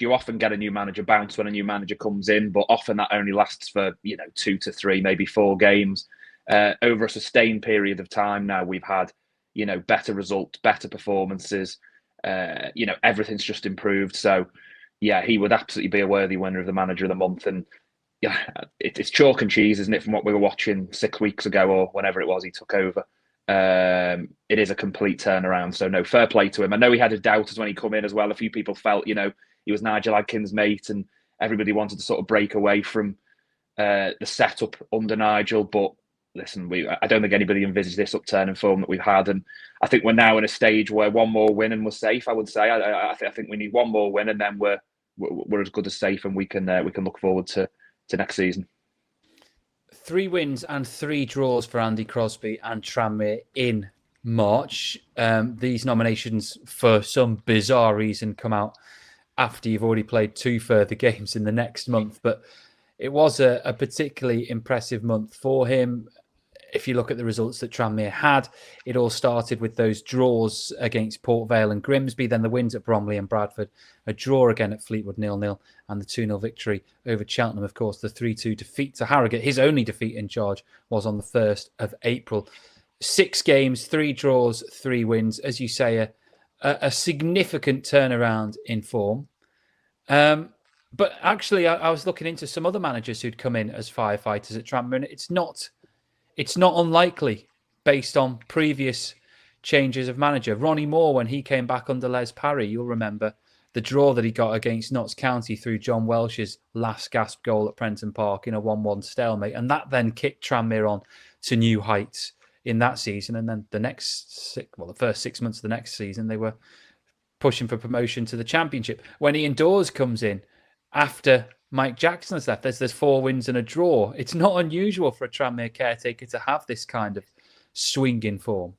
you often get a new manager bounce when a new manager comes in, but often that only lasts for 2 to 3, maybe 4 games. Over a sustained period of time now, we've had better results, better performances. Everything's just improved. So yeah, he would absolutely be a worthy winner of the Manager of the Month. And yeah, it's chalk and cheese, isn't it, from what we were watching 6 weeks ago or whenever it was he took over. It is a complete turnaround. So no, fair play to him. I know he had his doubters when he come in as well. A few people felt, he was Nigel Adkins' mate, and everybody wanted to sort of break away from the setup under Nigel. But listen, I don't think anybody envisaged this upturn in form that we've had, and I think we're now in a stage where one more win and we're safe. I would say. I think we need one more win, and then we're as good as safe, and we can look forward to next season. 3 wins and 3 draws for Andy Crosby and Tranmere in March. These nominations, for some bizarre reason, come out after you've already played 2 further games in the next month. But it was a particularly impressive month for him. If you look at the results that Tranmere had, it all started with those draws against Port Vale and Grimsby, then the wins at Bromley and Bradford, a draw again at Fleetwood 0-0, and the 2-0 victory over Cheltenham. Of course, the 3-2 defeat to Harrogate. His only defeat in charge was on the 1st of April. 6 games, 3 draws, 3 wins. As you say, a significant turnaround in form. But actually, I was looking into some other managers who'd come in as firefighters at Tranmere, and it's not unlikely based on previous changes of manager. Ronnie Moore, when he came back under Les Parry, you'll remember the draw that he got against Notts County through John Welsh's last gasp goal at Prenton Park in a 1-1 stalemate. And that then kicked Tranmere on to new heights in that season. And then the first 6 months of the next season, they were pushing for promotion to the Championship. When Ian Dawes comes in after Mike Jackson has left, there's 4 wins and a draw. It's not unusual for a Tranmere caretaker to have this kind of swing in form.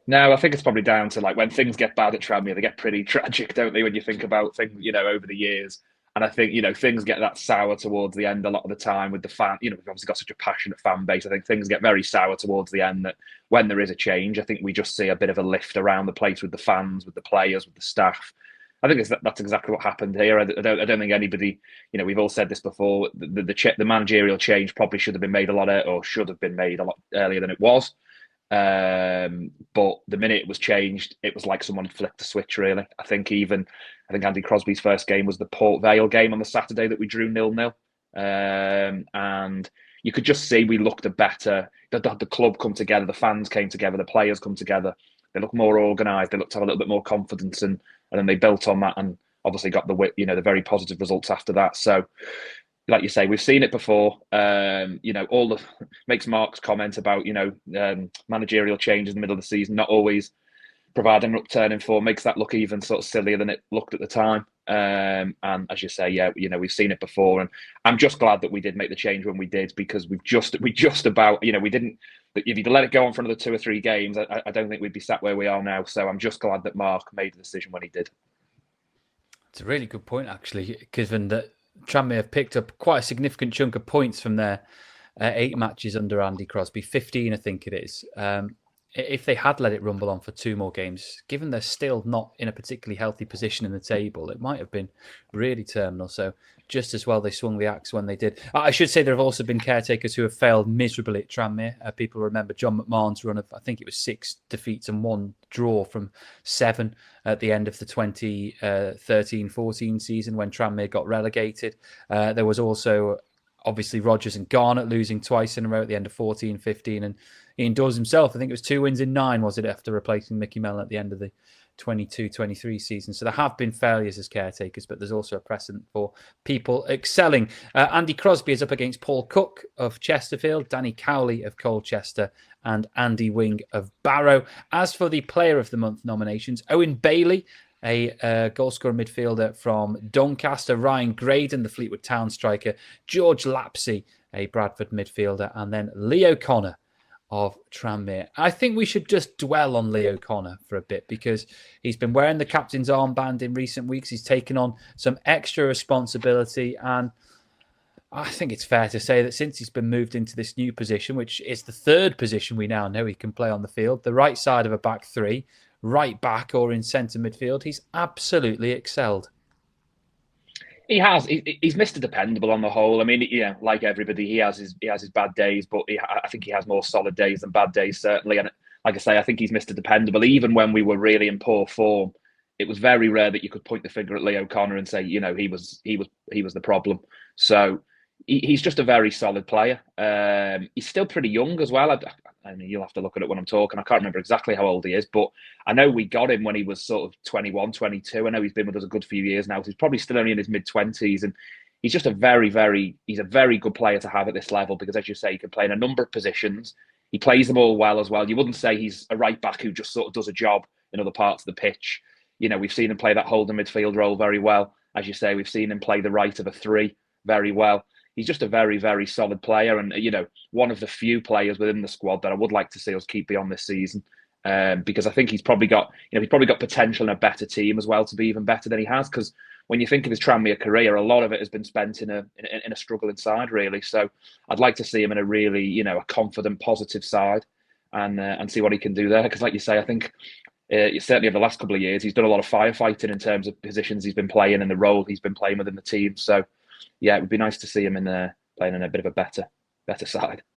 No, I think it's probably down to when things get bad at Tranmere, they get pretty tragic, don't they? When you think about things, over the years. And I think, things get that sour towards the end a lot of the time with the fan. We've obviously got such a passionate fan base. I think things get very sour towards the end, that when there is a change, I think we just see a bit of a lift around the place with the fans, with the players, with the staff. I think that's exactly what happened here. I don't think anybody, we've all said this before, the managerial change probably should have been made should have been made a lot earlier than it was. But the minute it was changed, it was like someone flicked a switch, really. I think Andy Crosby's first game was the Port Vale game on the Saturday that we drew 0-0. And you could just see we looked better. The club come together, the fans came together, the players come together. They look more organised. They looked to have a little bit more confidence, and then they built on that and obviously got the very positive results after that. So, like you say, we've seen it before. All the makes Mark's comment about managerial changes in the middle of the season not always providing an upturn in form makes that look even sort of sillier than it looked at the time. And as you say, we've seen it before, and I'm just glad that we did make the change when we did, because we just about we didn't. If you'd let it go on for another 2 or 3 games, I don't think we'd be sat where we are now. So I'm just glad that Mark made the decision when he did. It's a really good point, actually, given that Tranmere have picked up quite a significant chunk of points from their 8 matches under Andy Crosby, 15, I think it is. If they had let it rumble on for 2 more games, given they're still not in a particularly healthy position in the table, it might have been really terminal. So just as well they swung the axe when they did. I should say there have also been caretakers who have failed miserably at Tranmere. People remember John McMahon's run of, I think it was 6 defeats and 1 draw from 7 at the end of the 2013-14 season when Tranmere got relegated. There was also obviously Rodgers and Garnett losing twice in a row at the end of 14-15, and Ian Dawes himself, I think it was 2 wins in 9, was it, after replacing Mickey Mellon at the end of the 22-23 season. So there have been failures as caretakers, but there's also a precedent for people excelling. Andy Crosby is up against Paul Cook of Chesterfield, Danny Cowley of Colchester, and Andy Wing of Barrow. As for the Player of the Month nominations, Owen Bailey, a goalscorer midfielder from Doncaster, Ryan Graydon, the Fleetwood Town striker, George Lapsey, a Bradford midfielder, and then Leo Connor of Tranmere. I think we should just dwell on Leo Connor for a bit, because he's been wearing the captain's armband in recent weeks. He's taken on some extra responsibility, and I think it's fair to say that since he's been moved into this new position, which is the 3rd position we now know he can play on the field, the right side of a back 3, right back or in centre midfield, he's absolutely excelled. He has. He's Mr. Dependable on the whole. I mean, yeah, like everybody, he has his bad days, but I think he has more solid days than bad days, certainly. And like I say, I think he's Mr. Dependable. Even when we were really in poor form, it was very rare that you could point the finger at Leo Connor and say, he was the problem. So he's just a very solid player. He's still pretty young as well. I mean, you'll have to look at it when I'm talking. I can't remember exactly how old he is, but I know we got him when he was sort of 21, 22. I know he's been with us a good few years now. So he's probably still only in his mid-20s. And he's just he's a very good player to have at this level because, as you say, he can play in a number of positions. He plays them all well as well. You wouldn't say he's a right back who just sort of does a job in other parts of the pitch. We've seen him play that holding midfield role very well. As you say, we've seen him play the right of a three very well. He's just a very, very solid player, and one of the few players within the squad that I would like to see us keep beyond this season, because I think he's probably got potential in a better team as well to be even better than he has. Because when you think of his Tranmere career, a lot of it has been spent in a struggling side, really. So I'd like to see him in a really a confident, positive side, and see what he can do there. Because like you say, I think certainly over the last couple of years, he's done a lot of firefighting in terms of positions he's been playing and the role he's been playing within the team. So yeah, it would be nice to see him playing in a bit of a better side.